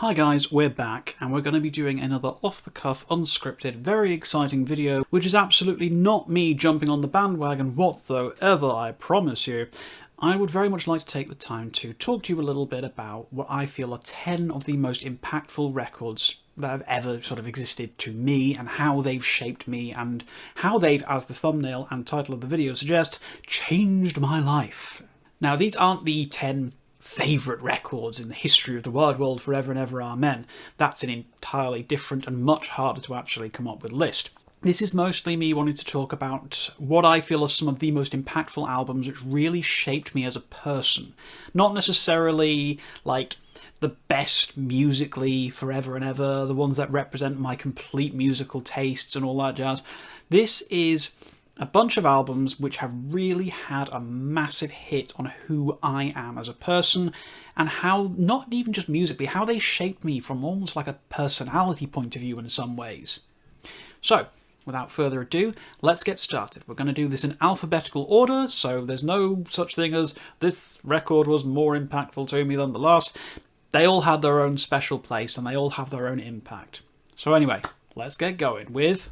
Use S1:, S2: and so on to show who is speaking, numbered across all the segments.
S1: Hi guys, we're back and we're going to be doing another off-the-cuff, unscripted, very exciting video, which is absolutely not me jumping on the bandwagon whatsoever, I promise you. I would very much like to take the time to talk to you a little bit about what I feel are 10 of the most impactful records that have ever sort of existed to me, and how they've shaped me, and how they've, as the thumbnail and title of the video suggest, changed my life. Now, these aren't the 10 favourite records in the history of the wide world forever and ever, amen. That's an entirely different and much harder to actually come up with list. This is mostly me wanting to talk about what I feel are some of the most impactful albums which really shaped me as a person. Not necessarily like the best musically forever and ever, the ones that represent my complete musical tastes and all that jazz. This is a bunch of albums which have really had a massive hit on who I am as a person, and how, not even just musically, how they shaped me from almost like a personality point of view in some ways. So, without further ado, let's get started. We're going to do this in alphabetical order, so there's no such thing as this record was more impactful to me than the last. They all had their own special place and they all have their own impact. So anyway, let's get going with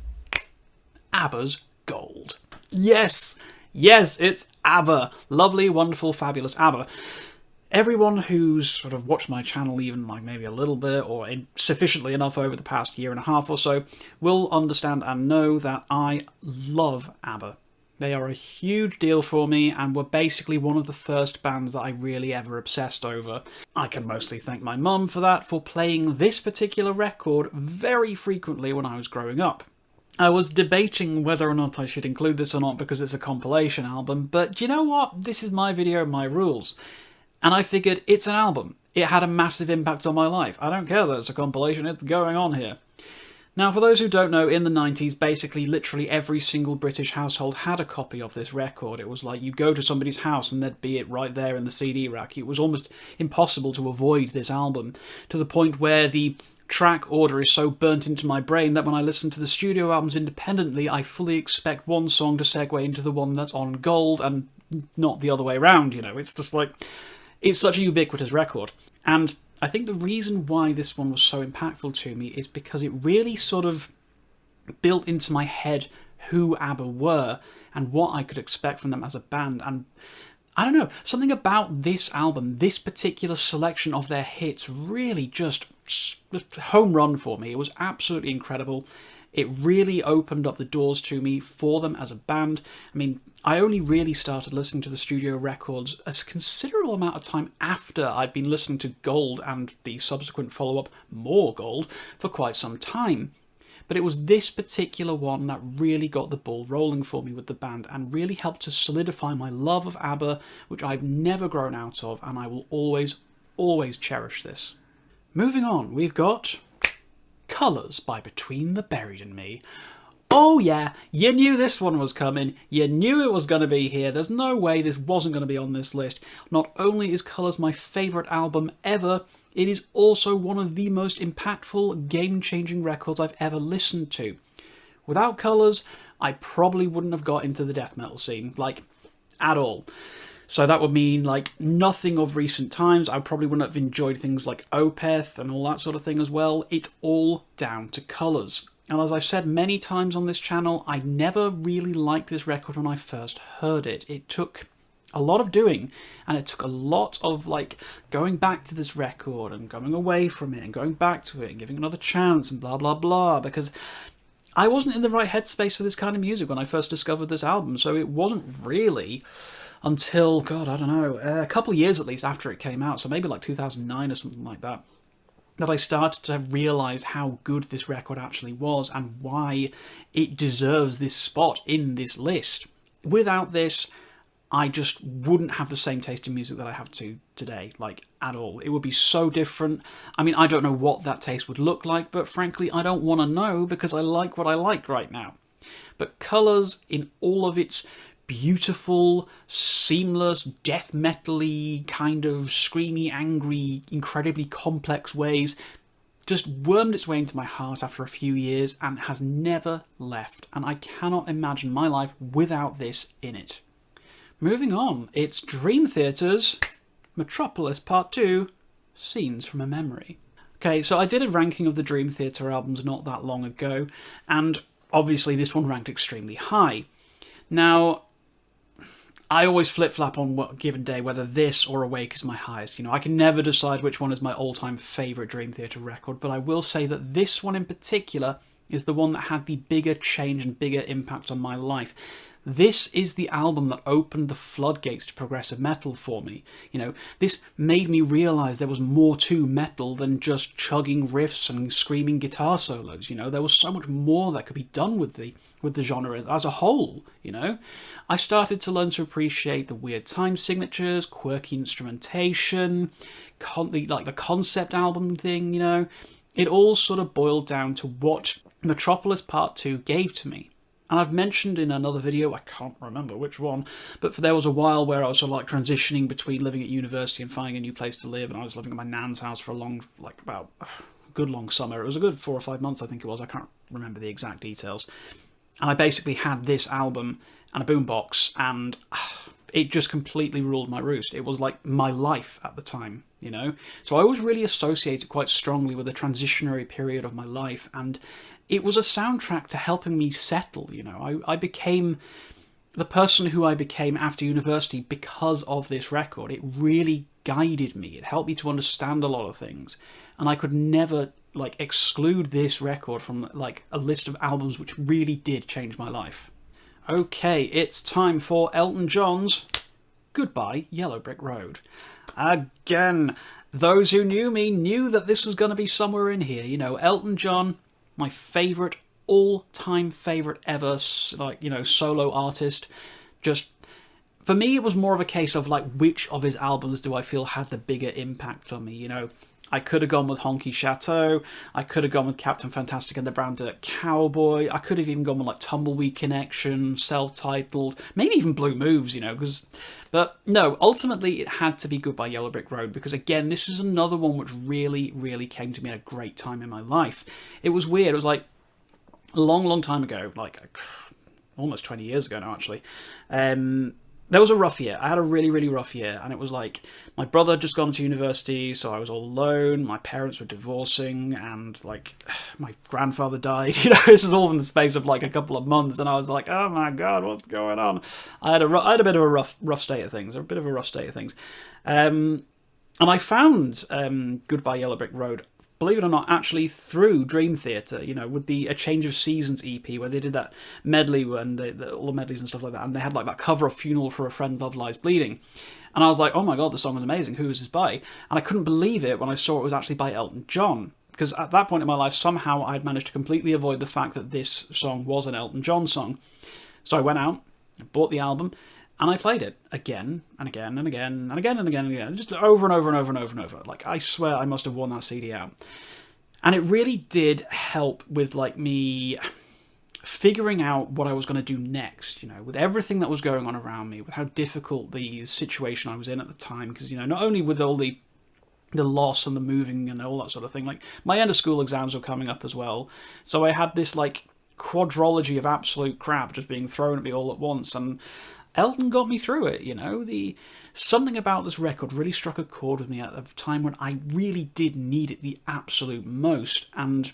S1: Abba's Gold. Yes, it's Abba. Lovely, wonderful, fabulous Abba. Everyone who's sort of watched my channel even like maybe a little bit or sufficiently enough over the past year and a half or so will understand and know that I love Abba. They are a huge deal for me and were basically one of the first bands that I really ever obsessed over. I can mostly thank my mum for that, for playing this particular record very frequently when I was growing up. I was debating whether or not I should include this or not because it's a compilation album, but you know what? This is my video, my rules. And I figured it's an album. It had a massive impact on my life. I don't care that it's a compilation, it's going on here. Now, for those who don't know, in the 90s, basically literally every single British household had a copy of this record. It was like you'd go to somebody's house and there'd be it right there in the CD rack. It was almost impossible to avoid this album, to the point where the track order is so burnt into my brain that when I listen to the studio albums independently, I fully expect one song to segue into the one that's on Gold and not the other way around, you know. It's just like, it's such a ubiquitous record. And I think the reason why this one was so impactful to me is because it really sort of built into my head who ABBA were and what I could expect from them as a band. And I don't know, something about this album, this particular selection of their hits, really just home run for me. It was absolutely incredible. It really opened up the doors to me for them as a band. I mean, I only really started listening to the studio records a considerable amount of time after I'd been listening to Gold and the subsequent follow-up, More Gold, for quite some time. But it was this particular one that really got the ball rolling for me with the band and really helped to solidify my love of ABBA, which I've never grown out of, and I will always, always cherish this. Moving on, we've got Colours by Between the Buried and Me. Oh yeah, you knew this one was coming. You knew it was going to be here. There's no way this wasn't going to be on this list. Not only is Colours my favourite album ever, it is also one of the most impactful, game-changing records I've ever listened to. Without Colours, I probably wouldn't have got into the death metal scene, like, at all. So that would mean, like, nothing of recent times. I probably wouldn't have enjoyed things like Opeth and all that sort of thing as well. It's all down to Colours. And as I've said many times on this channel, I never really liked this record when I first heard it. It took a lot of doing, and it took a lot of, like, going back to this record and going away from it and going back to it and giving it another chance and blah, blah, blah, because I wasn't in the right headspace for this kind of music when I first discovered this album, so it wasn't really until, God, I don't know, a couple of years at least after it came out, so maybe like 2009 or something like that, that I started to realise how good this record actually was and why it deserves this spot in this list. Without this, I just wouldn't have the same taste in music that I have today, like, at all. It would be so different. I mean, I don't know what that taste would look like, but frankly, I don't want to know because I like what I like right now. But Colours, in all of its beautiful, seamless, death metal-y, kind of screamy, angry, incredibly complex ways, just wormed its way into my heart after a few years and has never left. And I cannot imagine my life without this in it. Moving on, it's Dream Theater's Metropolis Part 2, Scenes from a Memory. Okay, so I did a ranking of the Dream Theater albums not that long ago, and obviously this one ranked extremely high. Now, I always flip-flop on what given day, whether this or Awake is my highest. You know, I can never decide which one is my all-time favourite Dream Theater record, but I will say that this one in particular is the one that had the bigger change and bigger impact on my life. This is the album that opened the floodgates to progressive metal for me. You know, this made me realise there was more to metal than just chugging riffs and screaming guitar solos. You know, there was so much more that could be done with the genre as a whole. You know, I started to learn to appreciate the weird time signatures, quirky instrumentation, the concept album thing. You know, it all sort of boiled down to what Metropolis Part 2 gave to me. And I've mentioned in another video, I can't remember which one, but there was a while where I was sort of like transitioning between living at university and finding a new place to live, and I was living at my nan's house for a long, like about a good long summer. It was a good 4 or 5 months, I think it was. I can't remember the exact details. And I basically had this album and a boombox, and it just completely ruled my roost. It was like my life at the time, you know? So I always really associate it quite strongly with a transitionary period of my life, and it was a soundtrack to helping me settle, you know. I became the person who I became after university because of this record. It really guided me. It helped me to understand a lot of things. And I could never, like, exclude this record from, like, a list of albums which really did change my life. Okay, it's time for Elton John's Goodbye Yellow Brick Road. Again, those who knew me knew that this was going to be somewhere in here. You know, Elton John, my favourite, all-time favourite ever, like, you know, solo artist. Just, for me, it was more of a case of, like, which of his albums do I feel had the bigger impact on me, you know? I could have gone with Honky Chateau, I could have gone with Captain Fantastic and the Brown Dirt Cowboy, I could have even gone with, like, Tumbleweed Connection, Self-Titled, maybe even Blue Moves, you know, but no, ultimately it had to be Goodbye Yellow Brick Road, because again, this is another one which really, really came to me at a great time in my life. It was weird, it was like a long, long time ago, like almost 20 years ago now, actually. There was a rough year. I had a really, really rough year, and it was like my brother had just gone to university, so I was all alone. My parents were divorcing, and like my grandfather died. You know, this is all in the space of like a couple of months, and I was like, oh my god, what's going on? I had a bit of a rough state of things, and I found Goodbye Yellow Brick Road, believe it or not, actually through Dream Theater, you know, with the A Change of Seasons EP, where they did that medley and all the medleys and stuff like that, and they had like that cover of Funeral for a Friend, Love Lies Bleeding. And I was like, oh my god, the song is amazing, who is this by? And I couldn't believe it when I saw it was actually by Elton John, because at that point in my life, somehow I had managed to completely avoid the fact that this song was an Elton John song. So I went out, bought the album, and I played it again and again and again and again and again and again, just over and over and over and over and over. Like, I swear I must have worn that CD out. And it really did help with, like, me figuring out what I was going to do next, you know, with everything that was going on around me, with how difficult the situation I was in at the time, because, you know, not only with all the loss and the moving and all that sort of thing, like, my end of school exams were coming up as well, so I had this, like, quadrology of absolute crap just being thrown at me all at once, and Elton got me through it, you know. Something about this record really struck a chord with me at a time when I really did need it the absolute most. And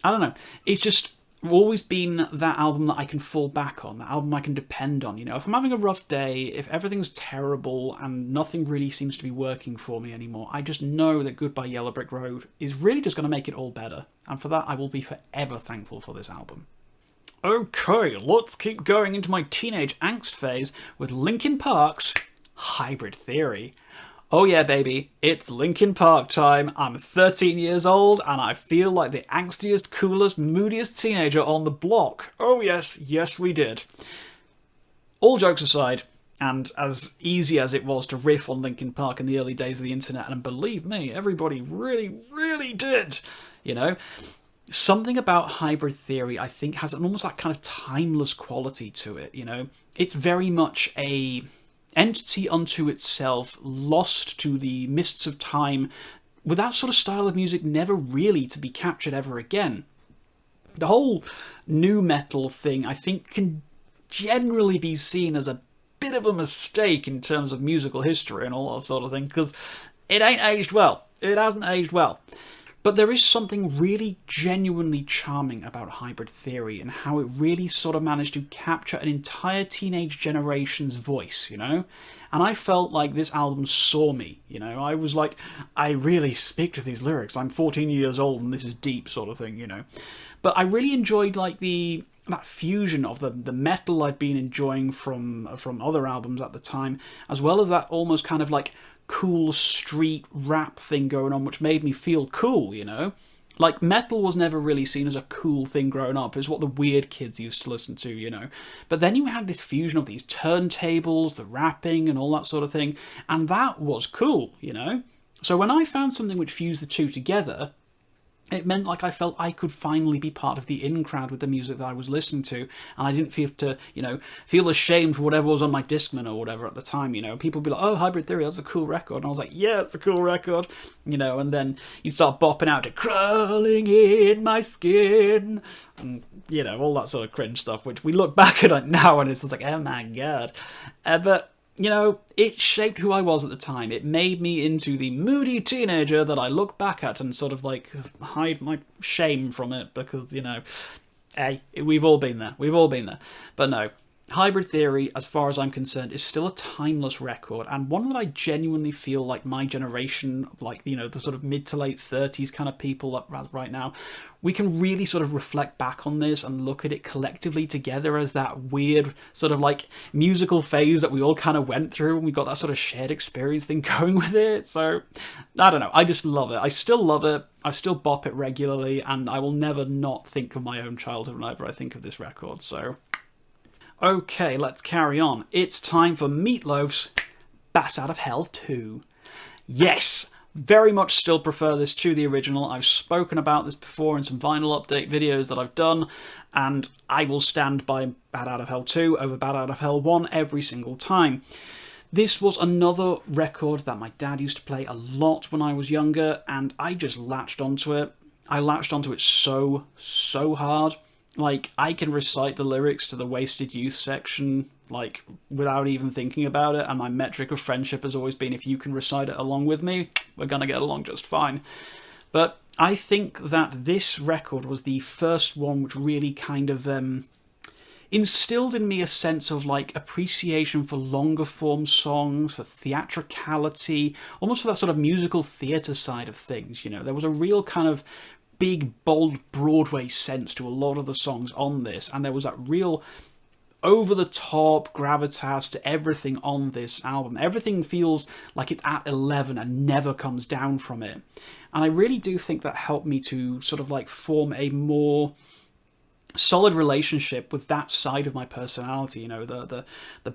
S1: I don't know, it's just always been that album that I can fall back on, that album I can depend on, you know. If I'm having a rough day, if everything's terrible and nothing really seems to be working for me anymore, I just know that Goodbye Yellow Brick Road is really just going to make it all better. And for that, I will be forever thankful for this album. Okay, let's keep going into my teenage angst phase with Linkin Park's Hybrid Theory. Oh yeah, baby, it's Linkin Park time. I'm 13 years old, and I feel like the angstiest, coolest, moodiest teenager on the block. Oh yes we did. All jokes aside, and as easy as it was to riff on Linkin Park in the early days of the internet, and believe me, everybody really, really did, you know, something about Hybrid Theory, I think, has an almost like kind of timeless quality to it, you know? It's very much a entity unto itself, lost to the mists of time, with that sort of style of music never really to be captured ever again. The whole nu metal thing, I think, can generally be seen as a bit of a mistake in terms of musical history and all that sort of thing, because it ain't aged well. It hasn't aged well. But there is something really genuinely charming about Hybrid Theory and how it really sort of managed to capture an entire teenage generation's voice, you know? And I felt like this album saw me, you know? I was like, I really speak to these lyrics. I'm 14 years old and this is deep sort of thing, you know? But I really enjoyed like that fusion of the metal I'd been enjoying from other albums at the time, as well as that almost kind of like cool street rap thing going on, which made me feel cool, you know? Like, metal was never really seen as a cool thing growing up. It's what the weird kids used to listen to, you know? But then you had this fusion of these turntables, the rapping, and all that sort of thing, and that was cool, you know? So when I found something which fused the two together, it meant like I felt I could finally be part of the in crowd with the music that I was listening to, and I didn't feel to, you know, feel ashamed for whatever was on my Discman or whatever at the time, you know. People would be like, oh, Hybrid Theory, that's a cool record. And I was like, yeah, it's a cool record, you know, and then you start bopping out to Crawling in My Skin, and, you know, all that sort of cringe stuff, which we look back at it now and it's just like, oh my god. But you know, it shaped who I was at the time. It made me into the moody teenager that I look back at and sort of like hide my shame from it because, you know, hey, we've all been there. We've all been there. But no, Hybrid Theory, as far as I'm concerned, is still a timeless record, and one that I genuinely feel like my generation, like, you know, the sort of mid to late 30s kind of people right now, we can really sort of reflect back on this and look at it collectively together as that weird sort of like musical phase that we all kind of went through, and we got that sort of shared experience thing going with it. So, I don't know, I just love it. I still love it. I still bop it regularly, and I will never not think of my own childhood whenever I think of this record, so okay, let's carry on. It's time for Meatloaf's Bat Out of Hell 2. Yes, very much still prefer this to the original. I've spoken about this before in some vinyl update videos that I've done, and I will stand by Bat Out of Hell 2 over Bat Out of Hell 1 every single time. This was another record that my dad used to play a lot when I was younger, and I just latched onto it. I latched onto it so hard. Like, I can recite the lyrics to the Wasted Youth section, like, without even thinking about it, and my metric of friendship has always been, if you can recite it along with me, we're gonna get along just fine. But I think that this record was the first one which really kind of instilled in me a sense of, like, appreciation for longer form songs, for theatricality, almost for that sort of musical theatre side of things, you know. There was a real kind of big, bold Broadway sense to a lot of the songs on this, and there was that real over-the-top gravitas to everything on this album. Everything feels like it's at 11 and never comes down from it. And I really do think that helped me to sort of like form a more solid relationship with that side of my personality, you know, the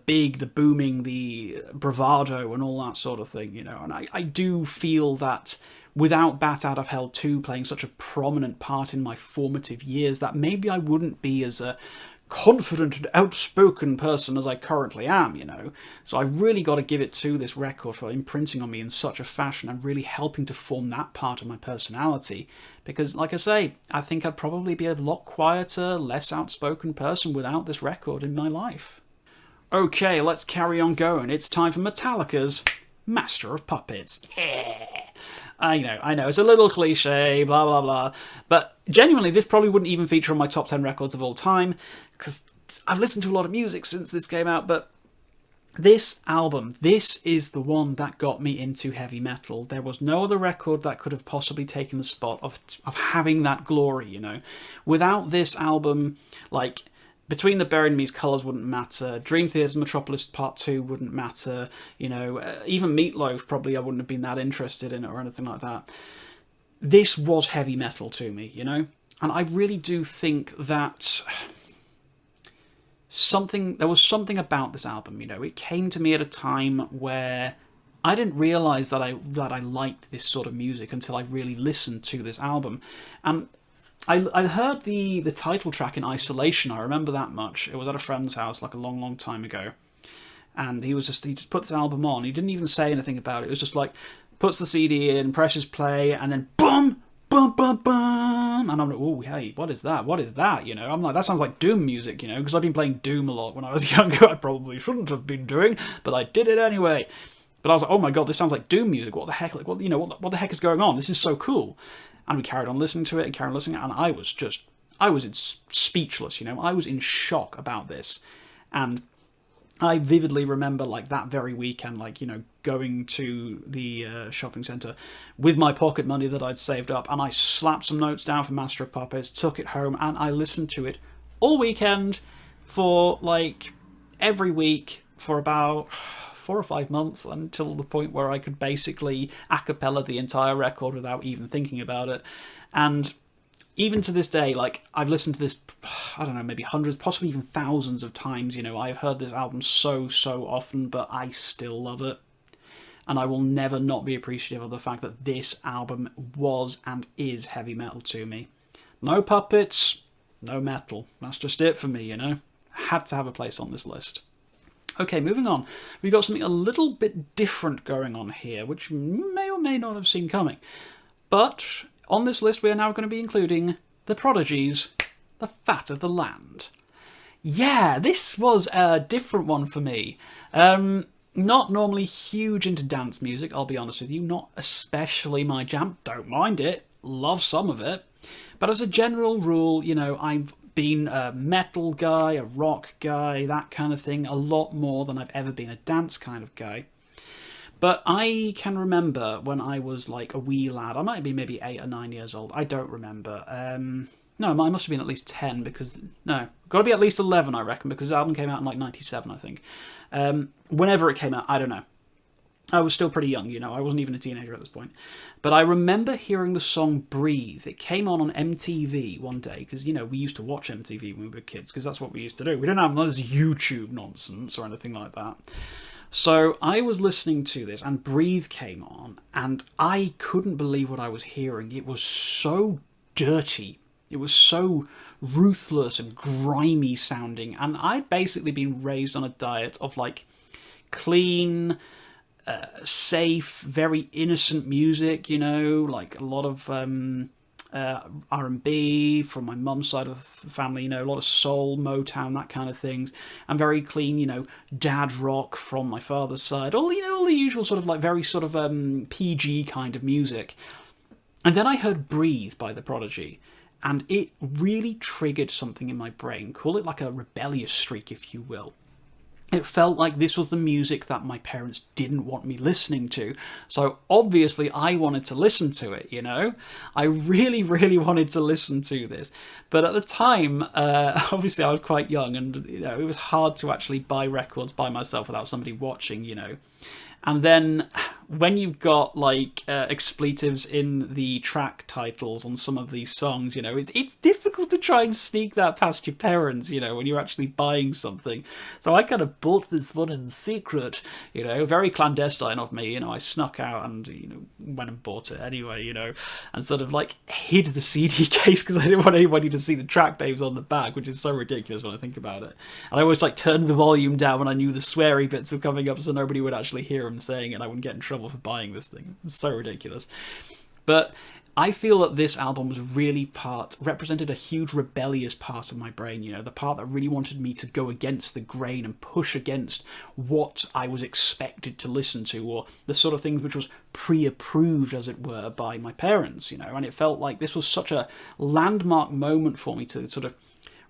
S1: big, the booming, the bravado and all that sort of thing, you know. And I do feel that without Bat Out of Hell 2 playing such a prominent part in my formative years, that maybe I wouldn't be as a confident and outspoken person as I currently am, you know. So I've really got to give it to this record for imprinting on me in such a fashion and really helping to form that part of my personality. Because, like I say, I think I'd probably be a lot quieter, less outspoken person without this record in my life. Okay, let's carry on going. It's time for Metallica's Master of Puppets. Yeah! I know, it's a little cliche, blah, blah, blah, but genuinely, this probably wouldn't even feature on my top 10 records of all time, because I've listened to a lot of music since this came out, but this album, this is the one that got me into heavy metal. There was no other record that could have possibly taken the spot of having that glory, you know. Without this album, like, Between the Buried and Me's Colours wouldn't matter, Dream Theater's Metropolis Part 2 wouldn't matter, you know, even Meatloaf probably I wouldn't have been that interested in it or anything like that. This was heavy metal to me, you know, and I really do think that there was something about this album, you know. It came to me at a time where I didn't realise that I liked this sort of music until I really listened to this album, and I heard the title track in isolation. I remember that much. It was at a friend's house like a long time ago, and he just put this album on. He didn't even say anything about it. It was just like puts the CD in, presses play, and then boom, bum bum bum, and I'm like, oh hey, what is that? What is that? You know, I'm like, that sounds like Doom music, you know, because I've been playing Doom a lot when I was younger. I probably shouldn't have been doing, but I did it anyway. But I was like, oh my god, this sounds like Doom music. What the heck? Like, what, you know, what the heck is going on? This is so cool. And we carried on listening to it and carried on listening, and I was speechless, you know. I was in shock about this. And I vividly remember, like, that very weekend, like, you know, going to the shopping centre with my pocket money that I'd saved up, and I slapped some notes down for Master of Puppets, took it home, and I listened to it all weekend for, like, every week for about 4 or 5 months, until the point where I could basically a cappella the entire record without even thinking about it. And even to this day, like, I've listened to this, I don't know, maybe hundreds, possibly even thousands of times, you know. I've heard this album so often, but I still love it. And I will never not be appreciative of the fact that this album was and is heavy metal to me. No Puppets, no metal. That's just it for me, you know. Had to have a place on this list. Okay, moving on. We've got something a little bit different going on here, which you may or may not have seen coming. But on this list, we are now going to be including the Prodigy's The Fat of the Land. Yeah, this was a different one for me. Not normally huge into dance music, I'll be honest with you. Not especially my jam. Don't mind it. Love some of it. But as a general rule, you know, I've been a metal guy, a rock guy, that kind of thing, a lot more than I've ever been a dance kind of guy. But I can remember when I was like a wee lad, I might be maybe 8 or 9 years old, I don't remember. No, I must have been at least 10, because, no, got to be at least 11, I reckon, because the album came out in like 97, I think. Whenever it came out, I don't know. I was still pretty young, you know, I wasn't even a teenager at this point. But I remember hearing the song Breathe. It came on MTV one day, because, you know, we used to watch MTV when we were kids, because that's what we used to do. We didn't have none of this YouTube nonsense or anything like that. So I was listening to this, and Breathe came on, and I couldn't believe what I was hearing. It was so dirty. It was so ruthless and grimy sounding, and I'd basically been raised on a diet of, like, clean, safe, very innocent music, you know, like a lot of R&B from my mum's side of the family, you know, a lot of soul, Motown, that kind of things, and very clean, you know, dad rock from my father's side, all, you know, all the usual sort of, like, very sort of PG kind of music. And then I heard Breathe by the Prodigy, and it really triggered something in my brain. Call it like a rebellious streak, if you will. It felt like this was the music that my parents didn't want me listening to. So obviously I wanted to listen to it, you know? I really wanted to listen to this. But at the time, obviously I was quite young, and, you know, it was hard to actually buy records by myself without somebody watching, you know? And then when you've got, like, expletives in the track titles on some of these songs, you know, it's difficult to try and sneak that past your parents, you know, when you're actually buying something. So I kind of bought this one in secret, you know, very clandestine of me, you know. I snuck out and, you know, went and bought it anyway, you know, and sort of, like, hid the CD case because I didn't want anybody to see the track names on the back, which is so ridiculous when I think about it. And I always, like, turned the volume down when I knew the sweary bits were coming up so nobody would actually hear them saying it, and I wouldn't get in trouble for buying this thing. It's so ridiculous. But I feel that this album was really represented a huge rebellious part of my brain, you know, the part that really wanted me to go against the grain and push against what I was expected to listen to, or the sort of things which was pre-approved, as it were, by my parents, you know. And it felt like this was such a landmark moment for me to sort of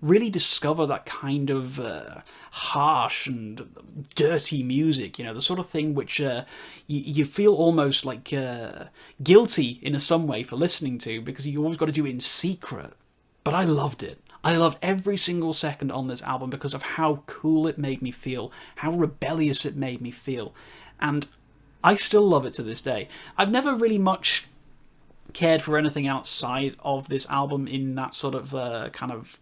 S1: really discover that kind of harsh and dirty music, you know, the sort of thing which you feel almost like guilty in some way for listening to, because you always got to do it in secret. But I loved it. I loved every single second on this album because of how cool it made me feel, how rebellious it made me feel. And I still love it to this day. I've never really much cared for anything outside of this album in that sort of kind of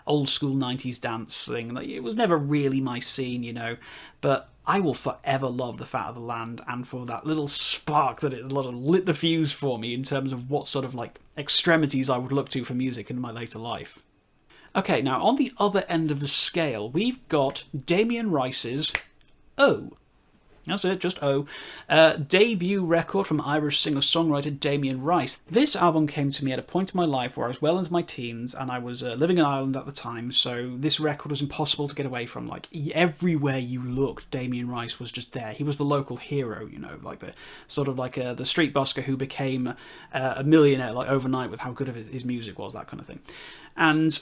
S1: old school 90s dance thing. Like, it was never really my scene, you know, but I will forever love The Fat of the Land, and for that little spark that it lit the fuse for me in terms of what sort of, like, extremities I would look to for music in my later life. Okay, now on the other end of the scale, we've got Damen Rice's Oh. That's it, just O. Debut record from Irish singer-songwriter Damen Rice. This album came to me at a point in my life where I was well into my teens, and I was living in Ireland at the time, so this record was impossible to get away from. Like, everywhere you looked, Damen Rice was just there. He was the local hero, you know, like the sort of like the street busker who became a millionaire like overnight with how good of his music was, that kind of thing. And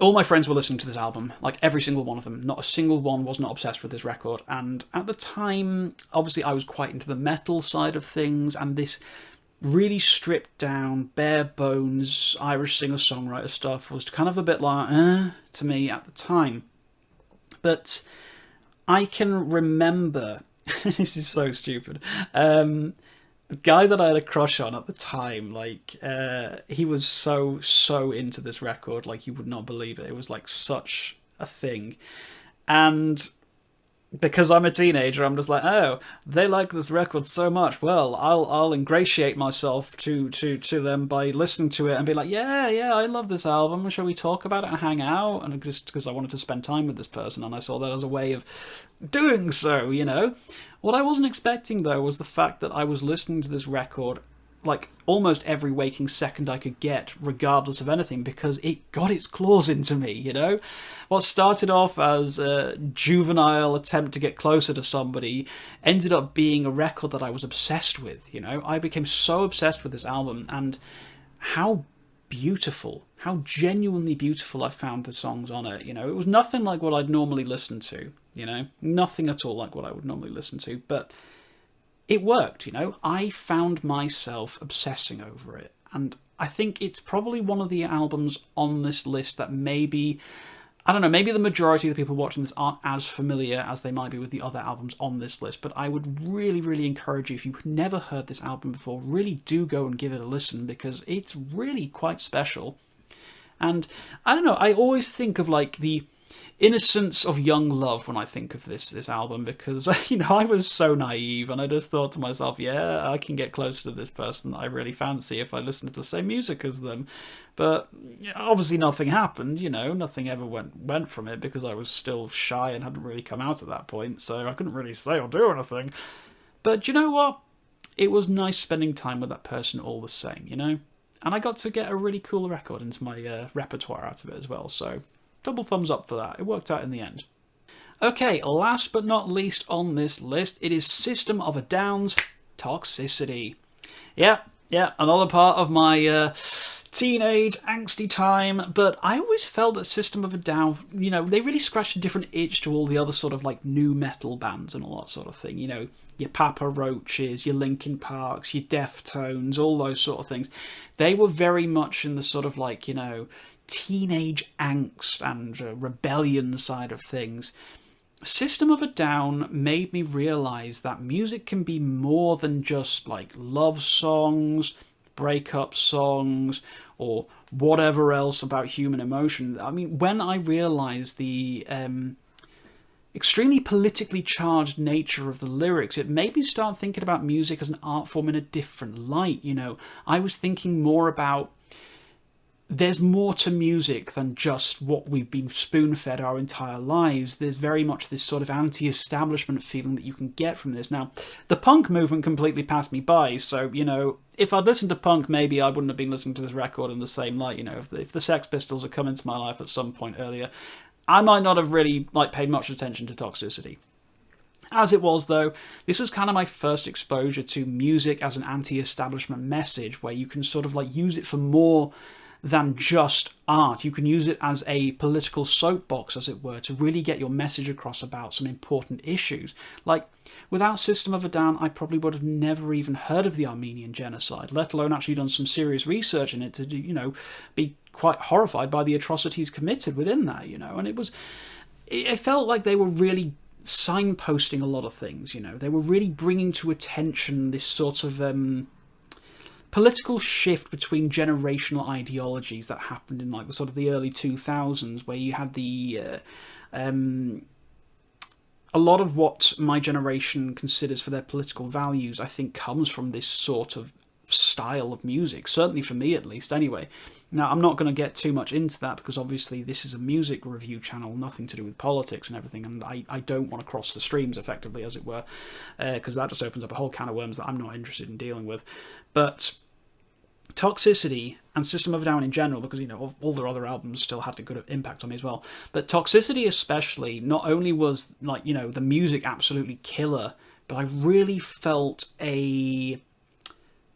S1: all my friends were listening to this album, like every single one of them. Not a single one was not obsessed with this record. And at the time, obviously, I was quite into the metal side of things, and this really stripped down, bare bones Irish singer-songwriter stuff was kind of a bit like, to me at the time. But I can remember, this is so stupid, a guy that I had a crush on at the time, like, he was so into this record, like, you would not believe it. It was, like, such a thing. And because I'm a teenager, I'm just like, oh, they like this record so much. Well, I'll ingratiate myself to them by listening to it and be like, yeah, I love this album. Shall we talk about it and hang out? And just because I wanted to spend time with this person, and I saw that as a way of doing so, you know. What I wasn't expecting, though, was the fact that I was listening to this record like almost every waking second I could get, regardless of anything, because it got its claws into me, you know? What started off as a juvenile attempt to get closer to somebody ended up being a record that I was obsessed with, you know? I became so obsessed with this album, and how beautiful, how genuinely beautiful I found the songs on it, you know? It was nothing like what I'd normally listen to, you know? Nothing at all like what I would normally listen to, but it worked, you know? I found myself obsessing over it, and I think it's probably one of the albums on this list that maybe, I don't know, maybe the majority of the people watching this aren't as familiar as they might be with the other albums on this list, but I would really, really encourage you, if you've never heard this album before, really do go and give it a listen, because it's really quite special. And I don't know, I always think of like the innocence of young love when I think of this album, because, you know, I was so naive, and I just thought to myself, yeah, I can get closer to this person that I really fancy if I listen to the same music as them. But obviously nothing happened, you know, nothing ever went from it, because I was still shy and hadn't really come out at that point, so I couldn't really say or do anything. But you know what? It was nice spending time with that person all the same, you know? And I got to get a really cool record into my repertoire out of it as well, so double thumbs up for that. It worked out in the end. Okay, last but not least on this list, it is System of a Down's Toxicity. Yeah, another part of my teenage angsty time, but I always felt that System of a Down, you know, they really scratched a different itch to all the other sort of like new metal bands and all that sort of thing, you know, your Papa Roaches, your Linkin Parks, your Deftones, all those sort of things. They were very much in the sort of like, you know, teenage angst and rebellion side of things. System of a Down made me realise that music can be more than just like love songs, breakup songs, or whatever else about human emotion. I mean, when I realised the extremely politically charged nature of the lyrics, it made me start thinking about music as an art form in a different light, you know. I was thinking more about there's more to music than just what we've been spoon-fed our entire lives. There's very much this sort of anti-establishment feeling that you can get from this. Now, the punk movement completely passed me by, so, you know, if I'd listened to punk, maybe I wouldn't have been listening to this record in the same light, you know. If the Sex Pistols had come into my life at some point earlier, I might not have really, like, paid much attention to Toxicity. As it was, though, this was kind of my first exposure to music as an anti-establishment message, where you can sort of, like, use it for more than just art. You can use it as a political soapbox, as it were, to really get your message across about some important issues. Like, without System of a Down, I probably would have never even heard of the Armenian genocide, let alone actually done some serious research in it to, you know, be quite horrified by the atrocities committed within that, you know. And it felt like they were really signposting a lot of things, you know. They were really bringing to attention this sort of political shift between generational ideologies that happened in like the sort of the early 2000s, where you had the a lot of what my generation considers for their political values, I think, comes from this sort of style of music, certainly for me at least anyway. Now, I'm not going to get too much into that because obviously this is a music review channel, nothing to do with politics and everything, and I don't want to cross the streams, effectively, as it were, because that just opens up a whole can of worms that I'm not interested in dealing with. But Toxicity and System of a Down in general, because, you know, all their other albums still had a good impact on me as well, but Toxicity especially, not only was, like, you know, the music absolutely killer, but I really felt a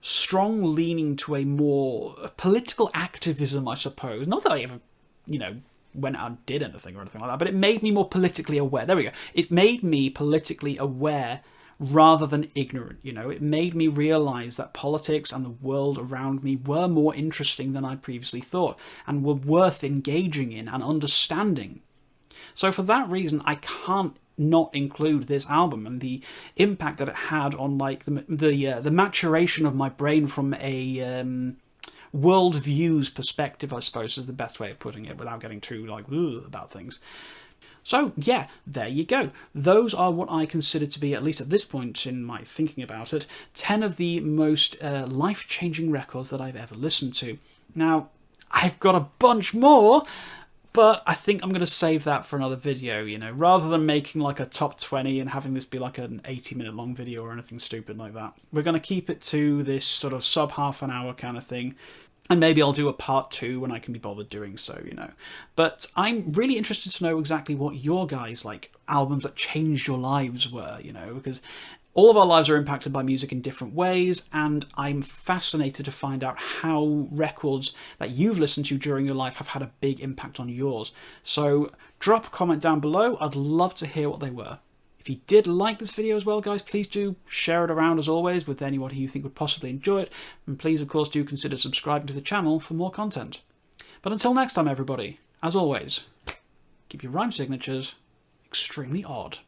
S1: strong leaning to a more political activism, I suppose. Not that I ever, you know, went out and did anything or anything like that, but it made me more politically aware. There we go. It made me politically aware rather than ignorant, you know. It made me realise that politics and the world around me were more interesting than I previously thought, and were worth engaging in and understanding. So for that reason, I can't not include this album and the impact that it had on, like, the maturation of my brain from a world views perspective, I suppose, is the best way of putting it, without getting too, like, about things. So, yeah, there you go. Those are what I consider to be, at least at this point in my thinking about it, 10 of the most life-changing records that I've ever listened to. Now, I've got a bunch more, but I think I'm going to save that for another video, you know, rather than making like a top 20 and having this be like an 80-minute long video or anything stupid like that. We're going to keep it to this sort of sub half an hour kind of thing. And maybe I'll do a part 2 when I can be bothered doing so, you know. But I'm really interested to know exactly what your guys' like albums that changed your lives were, you know, because all of our lives are impacted by music in different ways, and I'm fascinated to find out how records that you've listened to during your life have had a big impact on yours. So drop a comment down below. I'd love to hear what they were. If you did like this video as well, guys, please do share it around, as always, with anyone who you think would possibly enjoy it. And please, of course, do consider subscribing to the channel for more content. But until next time, everybody, as always, keep your rhyme signatures extremely odd.